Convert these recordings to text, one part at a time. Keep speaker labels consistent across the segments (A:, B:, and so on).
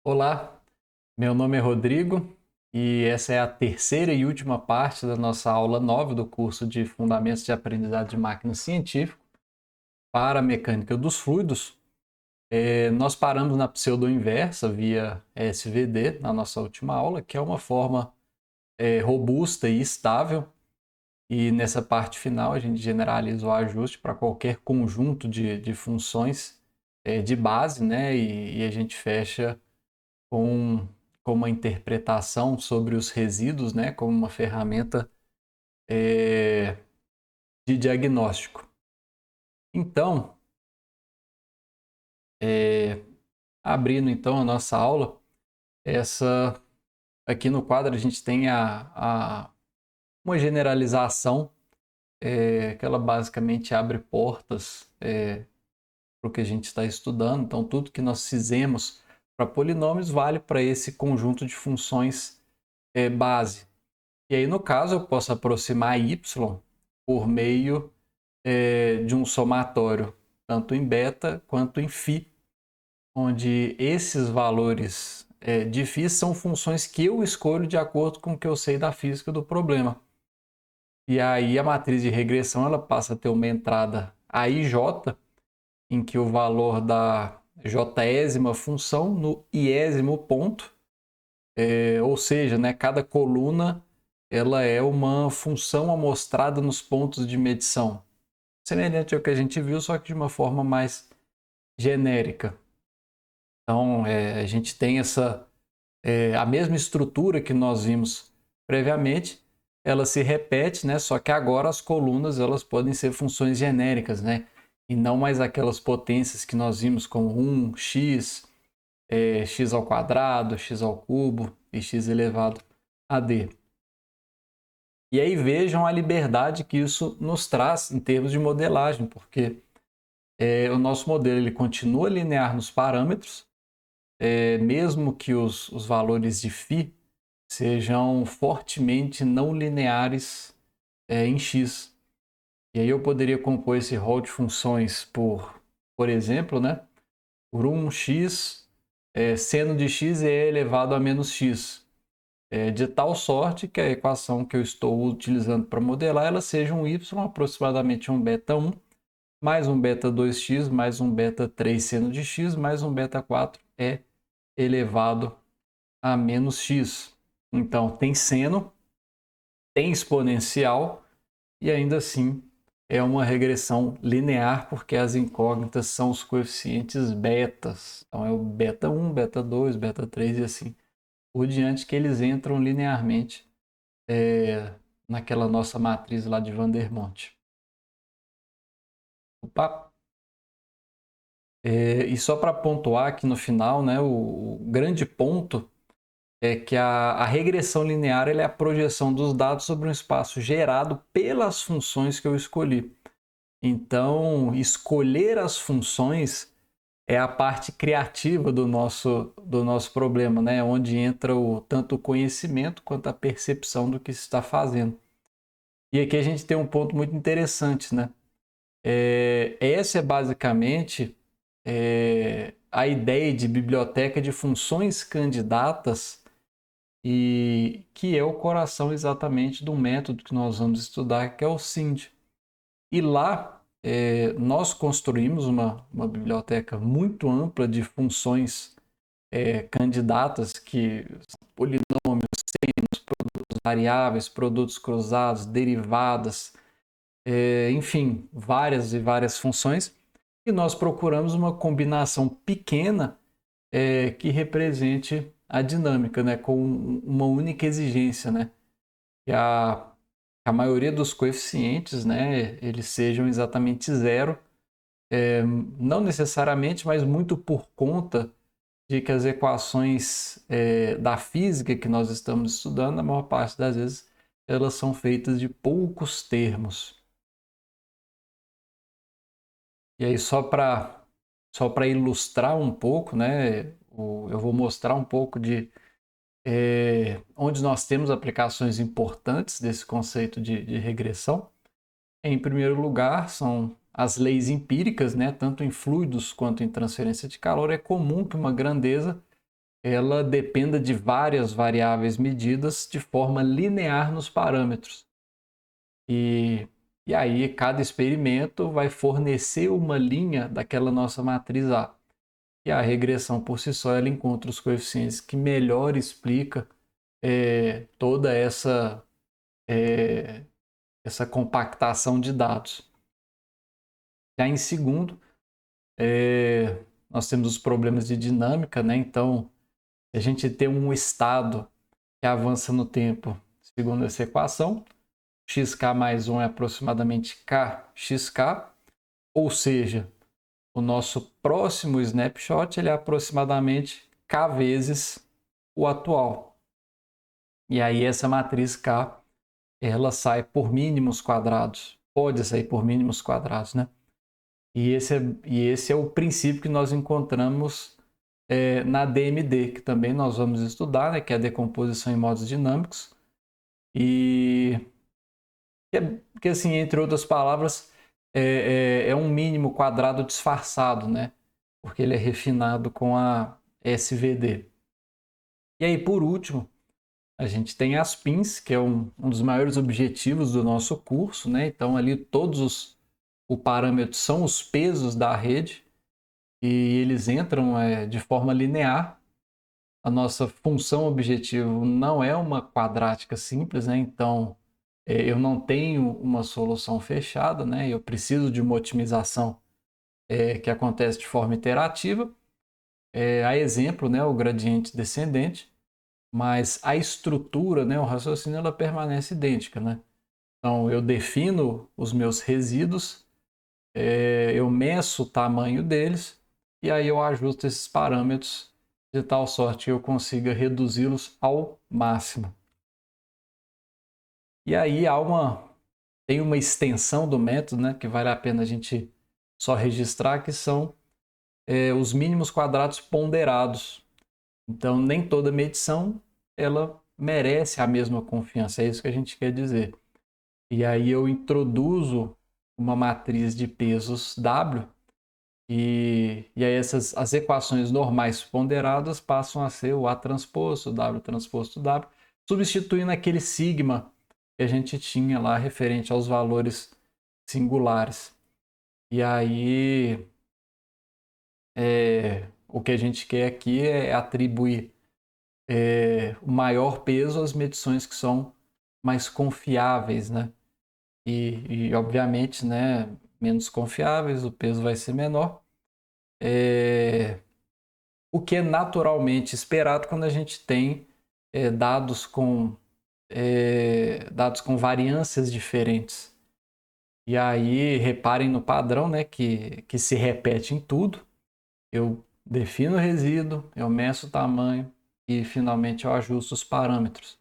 A: Olá, meu nome é Rodrigo e essa é a terceira e última parte da nossa aula 9 do curso de Fundamentos de Aprendizado de Máquina Científico para a Mecânica dos Fluidos. Nós paramos na pseudo-inversa via SVD na nossa última aula, que é uma forma robusta e estável, e nessa parte final a gente generaliza o ajuste para qualquer conjunto de funções de base, né? E a gente fecha com, com uma interpretação sobre os resíduos, né, como uma ferramenta é, de diagnóstico. Então, abrindo então a nossa aula, essa aqui no quadro a gente tem uma generalização que ela basicamente abre portas para o que a gente está estudando. Então, tudo que nós fizemos para polinômios vale para esse conjunto de funções base. E aí, no caso, eu posso aproximar y por meio de um somatório, tanto em beta quanto em φ, onde esses valores de φ são funções que eu escolho de acordo com o que eu sei da física do problema. E aí a matriz de regressão ela passa a ter uma entrada AIJ, em que o valor da jésima função no iésimo ponto, ou seja, né, cada coluna ela é uma função amostrada nos pontos de medição, semelhante ao que a gente viu, só que de uma forma mais genérica. Então, a gente tem a mesma estrutura que nós vimos previamente, ela se repete, né? Só que agora as colunas elas podem ser funções genéricas, né? E não mais aquelas potências que nós vimos como 1x, x ao quadrado, x ao cubo e x elevado a d. E aí vejam a liberdade que isso nos traz em termos de modelagem, porque o nosso modelo ele continua linear nos parâmetros, mesmo que os valores de φ sejam fortemente não lineares em x. E aí eu poderia compor esse rol de funções por exemplo, né, por 1x, seno de x é elevado a menos x, de tal sorte que a equação que eu estou utilizando para modelar ela seja um y aproximadamente um beta 1, mais um beta 2x, mais um beta 3 seno de x, mais um beta 4 elevado a menos x. Então, tem seno, tem exponencial e ainda assim é uma regressão linear porque as incógnitas são os coeficientes betas. Então, é o beta 1, beta 2, beta 3 e assim por diante que eles entram linearmente naquela nossa matriz lá de Vandermonde. Opa! E só para pontuar aqui no final, né, o grande ponto é que a regressão linear é a projeção dos dados sobre um espaço gerado pelas funções que eu escolhi. Então, escolher as funções é a parte criativa do nosso problema, né? Onde entra tanto o conhecimento quanto a percepção do que se está fazendo. E aqui a gente tem um ponto muito interessante, né? Essa é basicamente a ideia de biblioteca de funções candidatas e que é o coração exatamente do método que nós vamos estudar, que é o SIND. E lá nós construímos uma biblioteca muito ampla de funções candidatas, que são polinômios, senos, produtos variáveis, produtos cruzados, derivadas, enfim, várias e várias funções. E nós procuramos uma combinação pequena que represente a dinâmica, né, com uma única exigência, né, que a maioria dos coeficientes, né, eles sejam exatamente zero, não necessariamente, mas muito por conta de que as equações da física que nós estamos estudando, a maior parte das vezes, elas são feitas de poucos termos. E aí, só para ilustrar um pouco, né, eu vou mostrar um pouco de onde nós temos aplicações importantes desse conceito de regressão. Em primeiro lugar, são as leis empíricas, né? Tanto em fluidos quanto em transferência de calor. É comum que uma grandeza ela dependa de várias variáveis medidas de forma linear nos parâmetros. E aí cada experimento vai fornecer uma linha daquela nossa matriz A. E a regressão por si só ela encontra os coeficientes que melhor explica toda essa compactação de dados. Já em segundo, nós temos os problemas de dinâmica, né? Então, se a gente tem um estado que avança no tempo, segundo essa equação, xk mais 1 é aproximadamente kxk, ou seja, o nosso próximo snapshot ele é aproximadamente k vezes o atual. E aí essa matriz K, ela sai por mínimos quadrados, pode sair por mínimos quadrados, né? E esse é o princípio que nós encontramos na DMD, que também nós vamos estudar, né? Que é a decomposição em modos dinâmicos. E que assim, entre outras palavras, é um mínimo quadrado disfarçado, né? Porque ele é refinado com a SVD. E aí, por último, a gente tem as pins, que é um dos maiores objetivos do nosso curso, né? Então, ali todos os parâmetros são os pesos da rede e eles entram de forma linear. A nossa função objetivo não é uma quadrática simples, né? Então, eu não tenho uma solução fechada, né? Eu preciso de uma otimização que acontece de forma iterativa. A exemplo, né? O gradiente descendente, mas a estrutura, né? O raciocínio, ela permanece idêntica, né? Então, eu defino os meus resíduos, eu meço o tamanho deles e aí eu ajusto esses parâmetros de tal sorte que eu consiga reduzi-los ao máximo. E aí tem uma extensão do método, né, que vale a pena a gente só registrar, que são os mínimos quadrados ponderados. Então, nem toda medição ela merece a mesma confiança, é isso que a gente quer dizer. E aí eu introduzo uma matriz de pesos W e aí as equações normais ponderadas passam a ser o A transposto, o W transposto W, substituindo aquele sigma que a gente tinha lá referente aos valores singulares. E aí o que a gente quer aqui é atribuir o maior peso às medições que são mais confiáveis, né? Obviamente, né, menos confiáveis, o peso vai ser menor. O que é naturalmente esperado quando a gente tem dados com variâncias diferentes. E aí, reparem no padrão, né, que se repete em tudo. Eu defino o resíduo, eu meço o tamanho e finalmente eu ajusto os parâmetros.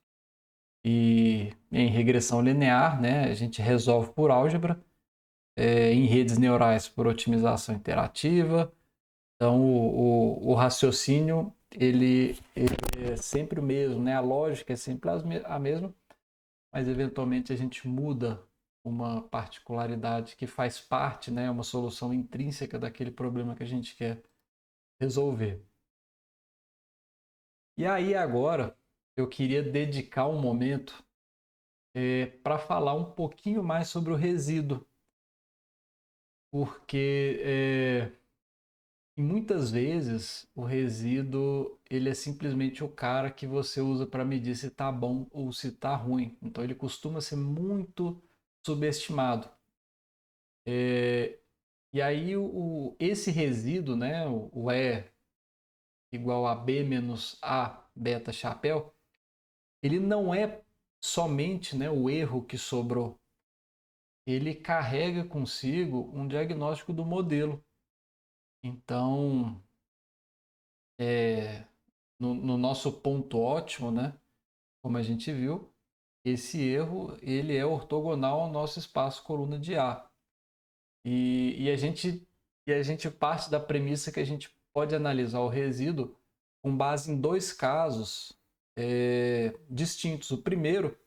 A: E em regressão linear, né, a gente resolve por álgebra, em redes neurais por otimização interativa. Então, o raciocínio ele é sempre o mesmo, né? A lógica é sempre a mesma, mas eventualmente a gente muda uma particularidade que faz parte, né? Uma solução intrínseca daquele problema que a gente quer resolver. E aí agora eu queria dedicar um momento para falar um pouquinho mais sobre o resíduo, porque e muitas vezes o resíduo ele é simplesmente o cara que você usa para medir se está bom ou se está ruim. Então ele costuma ser muito subestimado. E aí esse resíduo, né, o E igual a B menos A beta chapéu, ele não é somente, né, o erro que sobrou. Ele carrega consigo um diagnóstico do modelo. Então, no nosso ponto ótimo, né, como a gente viu, esse erro ele é ortogonal ao nosso espaço coluna de A. E a gente parte da premissa que a gente pode analisar o resíduo com base em dois casos distintos. O primeiro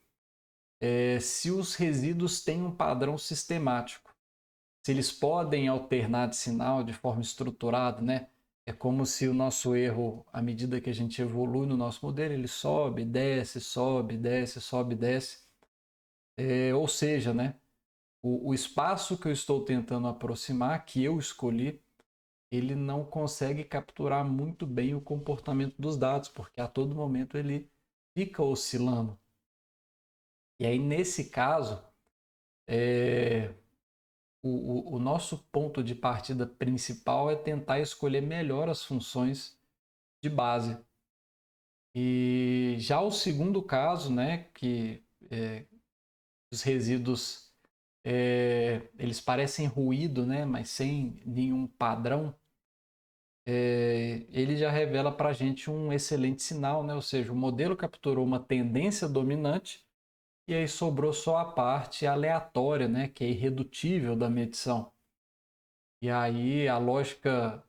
A: é se os resíduos têm um padrão sistemático, se eles podem alternar de sinal de forma estruturada, né? É como se o nosso erro, à medida que a gente evolui no nosso modelo, ele sobe, desce, sobe, desce, sobe, desce. Ou seja, né, o espaço que eu estou tentando aproximar, que eu escolhi, ele não consegue capturar muito bem o comportamento dos dados, porque a todo momento ele fica oscilando. E aí, nesse caso, o nosso ponto de partida principal é tentar escolher melhor as funções de base. E já o segundo caso, né, que os resíduos eles parecem ruído, né, mas sem nenhum padrão, ele já revela para a gente um excelente sinal, né? Ou seja, o modelo capturou uma tendência dominante e aí sobrou só a parte aleatória, né, que é irredutível da medição. E aí a lógica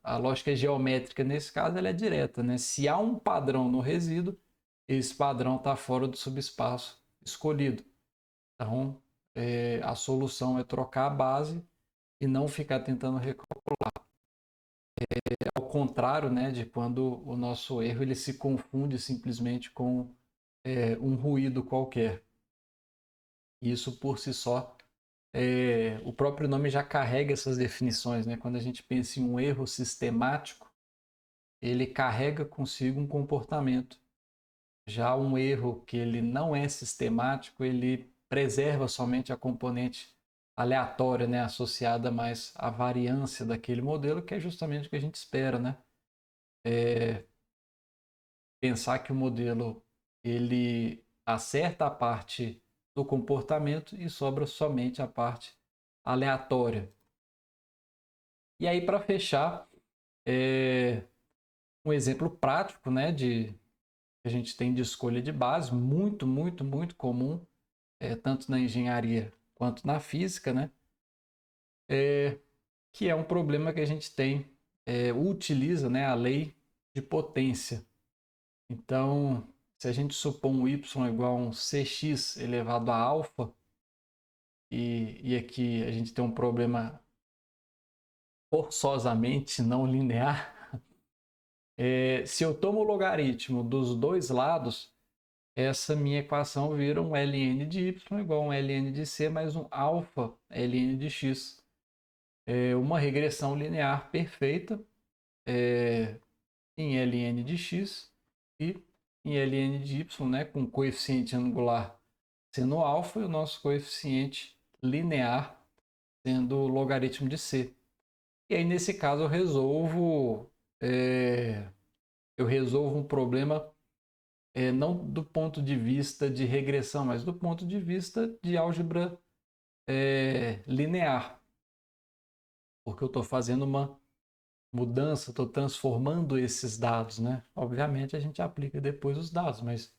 A: geométrica nesse caso ela é direta, né? Se há um padrão no resíduo, esse padrão está fora do subespaço escolhido. Então, a solução é trocar a base e não ficar tentando recalcular. Ao contrário, né, de quando o nosso erro ele se confunde simplesmente com um ruído qualquer. Isso por si só, o próprio nome já carrega essas definições, né? Quando a gente pensa em um erro sistemático, ele carrega consigo um comportamento. Já um erro que ele não é sistemático, ele preserva somente a componente aleatória, né, associada mais à variância daquele modelo, que é justamente o que a gente espera, né? Pensar que o modelo ele acerta a parte do comportamento e sobra somente a parte aleatória. E aí, para fechar, um exemplo prático, né, de que a gente tem de escolha de base, muito, muito, muito comum, tanto na engenharia quanto na física, né, que é um problema que a gente tem, utiliza, né, a lei de potência. Então, se a gente supor um y igual a um cx elevado a alfa, e aqui a gente tem um problema forçosamente não linear, se eu tomo o logaritmo dos dois lados, essa minha equação vira um ln de y igual a um ln de c mais um alfa ln de x. É uma regressão linear perfeita em ln de x e em ln de y, né, com coeficiente angular sendo alfa e o nosso coeficiente linear sendo o logaritmo de c. E aí, nesse caso, eu resolvo um problema não do ponto de vista de regressão, mas do ponto de vista de álgebra linear. Porque eu estou fazendo uma mudança, estou transformando esses dados, né? Obviamente, a gente aplica depois os dados, mas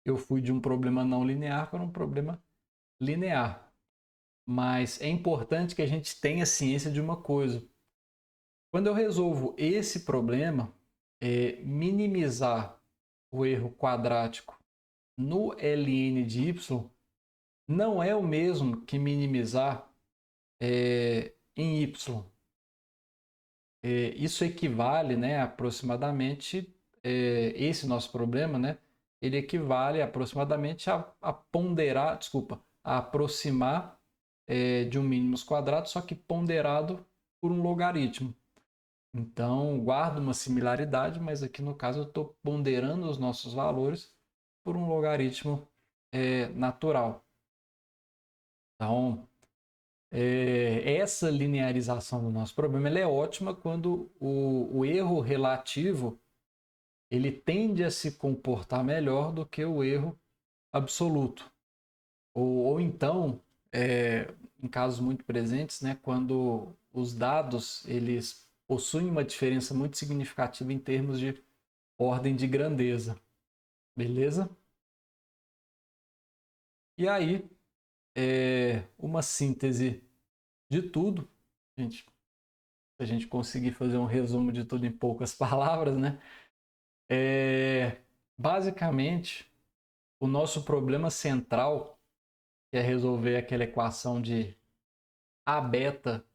A: eu fui de um problema não linear para um problema linear. Mas é importante que a gente tenha ciência de uma coisa. Quando eu resolvo esse problema, minimizar o erro quadrático no ln de y não é o mesmo que minimizar em y. Isso equivale, né, aproximadamente, esse nosso problema, né, ele equivale aproximadamente a ponderar, desculpa, a aproximar de um mínimos quadrado, só que ponderado por um logaritmo. Então, guardo uma similaridade, mas aqui no caso eu estou ponderando os nossos valores por um logaritmo natural. Então, essa linearização do nosso problema ela é ótima quando o erro relativo ele tende a se comportar melhor do que o erro absoluto. Ou então, em casos muito presentes, né, quando os dados eles possuem uma diferença muito significativa em termos de ordem de grandeza. Beleza? E aí, uma síntese de tudo, gente, se a gente conseguir fazer um resumo de tudo em poucas palavras, né? Basicamente, o nosso problema central é resolver aquela equação de A beta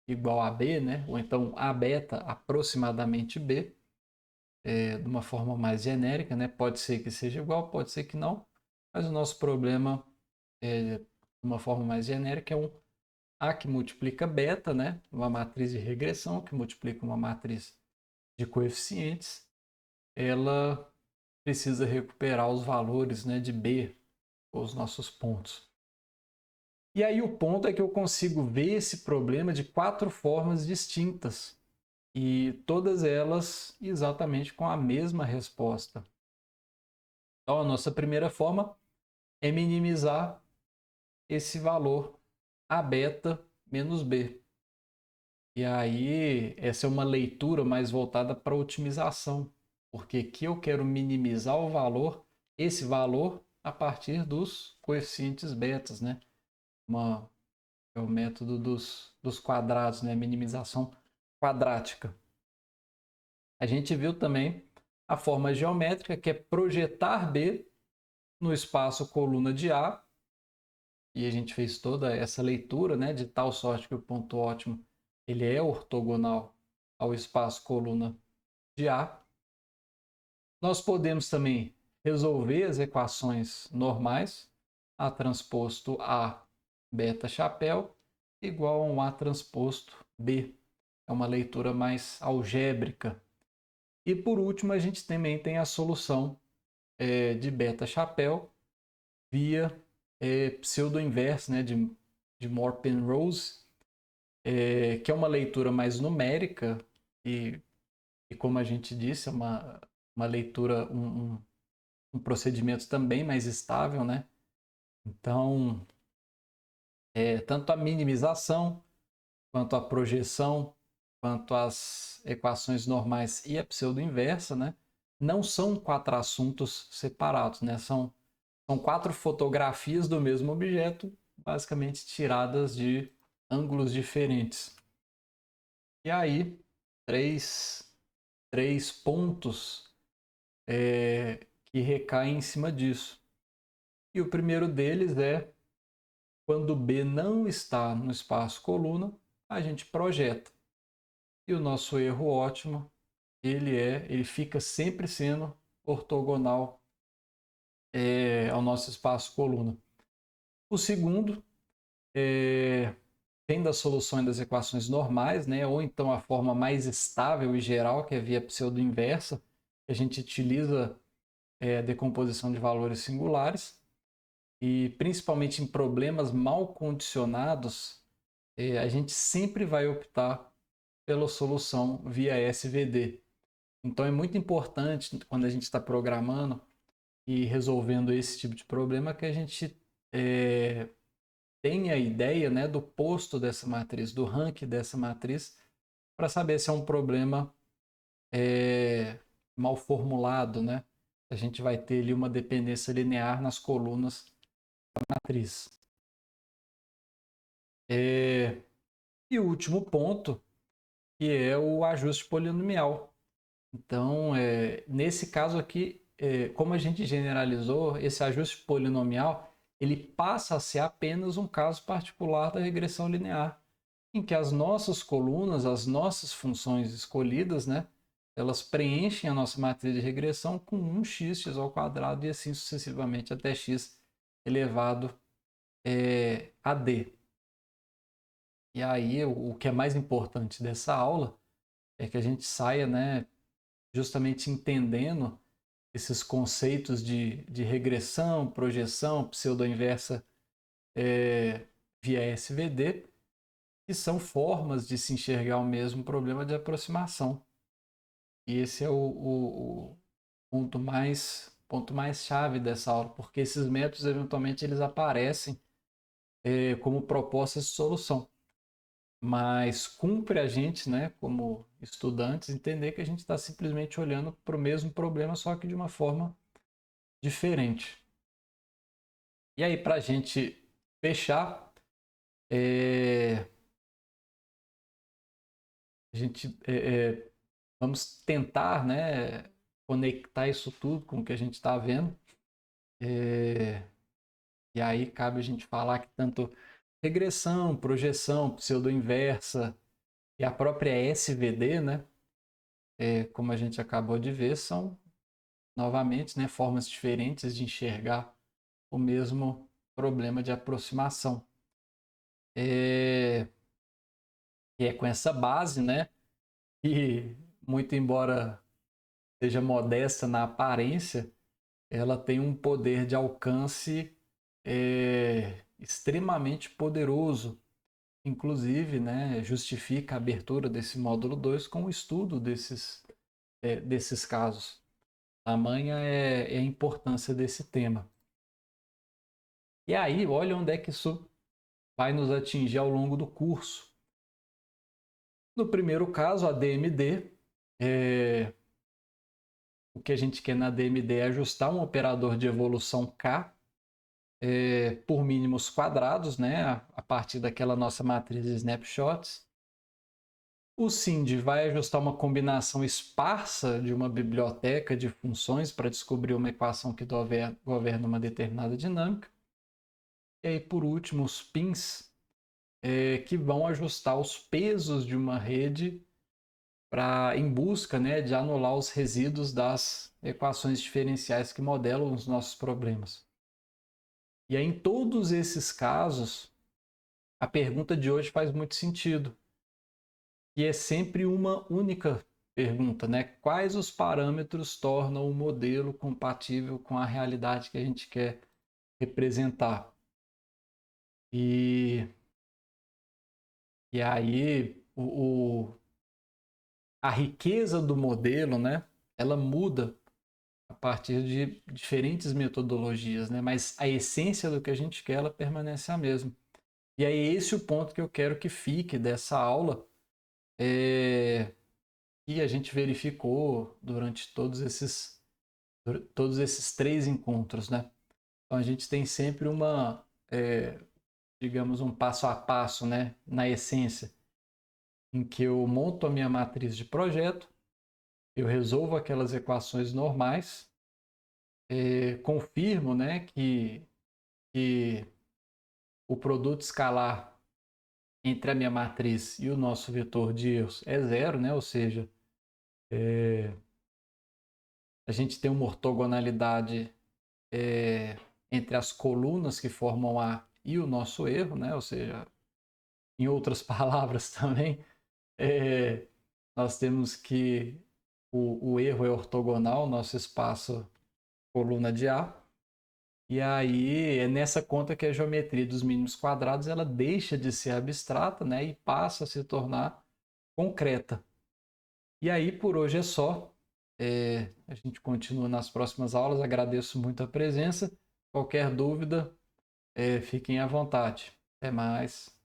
A: igual a B, né? Ou então A beta aproximadamente B, de uma forma mais genérica, né? Pode ser que seja igual, pode ser que não, mas o nosso problema, de uma forma mais genérica, é um A que multiplica beta, né? Uma matriz de regressão que multiplica uma matriz de coeficientes. Ela precisa recuperar os valores, né, de B, os nossos pontos. E aí o ponto é que eu consigo ver esse problema de 4 formas distintas e todas elas exatamente com a mesma resposta. Então a nossa primeira forma é minimizar esse valor A beta menos B. E aí essa é uma leitura mais voltada para otimização, porque aqui eu quero minimizar o valor, esse valor, a partir dos coeficientes betas, né? É o método dos quadrados, né? Minimização quadrática. A gente viu também a forma geométrica, que é projetar B no espaço coluna de A, e a gente fez toda essa leitura, né? De tal sorte que o ponto ótimo ele é ortogonal ao espaço coluna de A. Nós podemos também resolver as equações normais, A transposto A beta chapéu igual a um A transposto B. É uma leitura mais algébrica. E por último, a gente também tem a solução de beta chapéu via pseudo-inverso, né, de Moore-Penrose, que é uma leitura mais numérica e como a gente disse, é uma leitura, um procedimento também mais estável, né? Então, tanto a minimização, quanto a projeção, quanto as equações normais e a pseudo-inversa, né? Não são 4 assuntos separados, né? São 4 fotografias do mesmo objeto, basicamente tiradas de ângulos diferentes. E aí, três pontos que recaem em cima disso. E o primeiro deles é quando B não está no espaço coluna, a gente projeta. E o nosso erro ótimo, ele fica sempre sendo ortogonal ao nosso espaço coluna. O segundo vem das soluções das equações normais, né? Ou então a forma mais estável e geral, que é via pseudo-inversa, que a gente utiliza a decomposição de valores singulares. E principalmente em problemas mal condicionados, a gente sempre vai optar pela solução via SVD. Então é muito importante quando a gente está programando e resolvendo esse tipo de problema que a gente tenha a ideia, né, do posto dessa matriz, do rank dessa matriz, para saber se é um problema mal formulado, né? A gente vai ter ali uma dependência linear nas colunas da matriz. E o último ponto, que é o ajuste polinomial. Então, nesse caso aqui, como a gente generalizou, esse ajuste polinomial ele passa a ser apenas um caso particular da regressão linear, em que as nossas colunas, as nossas funções escolhidas, né, elas preenchem a nossa matriz de regressão com 1x ao quadrado e assim sucessivamente até x elevado a d. E aí, o que é mais importante dessa aula é que a gente saia, né, justamente entendendo esses conceitos de regressão, projeção, pseudo-inversa via SVD, que são formas de se enxergar o mesmo problema de aproximação. E esse é o ponto mais chave dessa aula, porque esses métodos, eventualmente, eles aparecem como propostas de solução. Mas cumpre a gente, né, como estudantes, entender que a gente está simplesmente olhando para o mesmo problema, só que de uma forma diferente. E aí, para a gente fechar, a gente vamos tentar, né, conectar isso tudo com o que a gente está vendo. E aí cabe a gente falar que tanto regressão, projeção, pseudo-inversa, e a própria SVD, né, como a gente acabou de ver, são novamente, né, formas diferentes de enxergar o mesmo problema de aproximação. E é com essa base, né, que muito embora seja modesta na aparência, ela tem um poder de alcance extremamente poderoso. Inclusive, né, justifica a abertura desse módulo 2 com o estudo desses casos. Tamanha é a importância desse tema. E aí, olha onde é que isso vai nos atingir ao longo do curso. No primeiro caso, a DMD, o que a gente quer na DMD é ajustar um operador de evolução K por mínimos quadrados, né, a partir daquela nossa matriz de snapshots. O SIND vai ajustar uma combinação esparsa de uma biblioteca de funções para descobrir uma equação que governa uma determinada dinâmica. E aí, por último, os PINs, que vão ajustar os pesos de uma rede em busca, né, de anular os resíduos das equações diferenciais que modelam os nossos problemas. E aí, em todos esses casos, a pergunta de hoje faz muito sentido. E é sempre uma única pergunta, né? Quais os parâmetros tornam o modelo compatível com a realidade que a gente quer representar? E aí a riqueza do modelo, né? Ela muda a partir de diferentes metodologias, né? Mas a essência do que a gente quer, ela permanece a mesma. E é esse o ponto que eu quero que fique dessa aula, que a gente verificou durante todos esses 3 encontros, né? Então a gente tem sempre digamos, um passo a passo, né? Na essência, em que eu monto a minha matriz de projeto, eu resolvo aquelas equações normais, confirmo, né, que o produto escalar entre a minha matriz e o nosso vetor de erros é zero, né? Ou seja, a gente tem uma ortogonalidade entre as colunas que formam A e o nosso erro, né? Ou seja, em outras palavras também, nós temos que o erro é ortogonal, nosso espaço coluna de A. E aí é nessa conta que a geometria dos mínimos quadrados ela deixa de ser abstrata, né, e passa a se tornar concreta. E aí por hoje é só. A gente continua nas próximas aulas. Agradeço muito a presença. Qualquer dúvida, fiquem à vontade. Até mais.